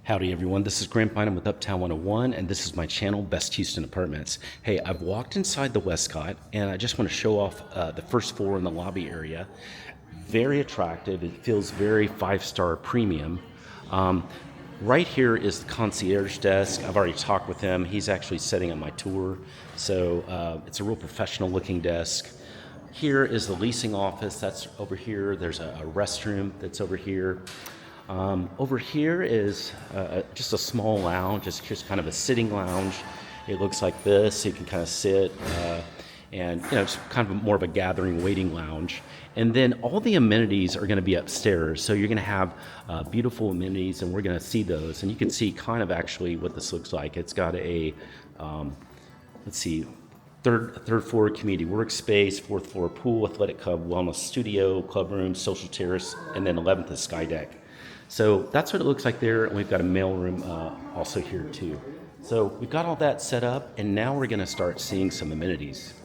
Howdy everyone, this is Grant Bynum with Uptown 101 and this is my channel, Best Houston Apartments. Hey, I've walked inside the Westcott and I just want to show off the first floor in the lobby area. Very attractive, it feels very five-star premium. Right here is the concierge desk. I've already talked with him. He's actually setting up my tour. So it's a real professional looking desk. Here is the leasing office, that's over here. There's a restroom that's over here. Over here is just a small lounge. It's just kind of a sitting lounge. It looks like this. So you can kind of sit and it's kind of more of a gathering waiting lounge. And then all the amenities are going to be upstairs. So you're going to have beautiful amenities, and we're going to see those. And you can see kind of actually what this looks like. It's got a let's see. Third floor community workspace, fourth floor pool, athletic club, wellness studio, club room, social terrace, and then 11th is sky deck. So that's what it looks like there, and we've got a mail room also here too. So we've got all that set up, and now we're going to start seeing some amenities.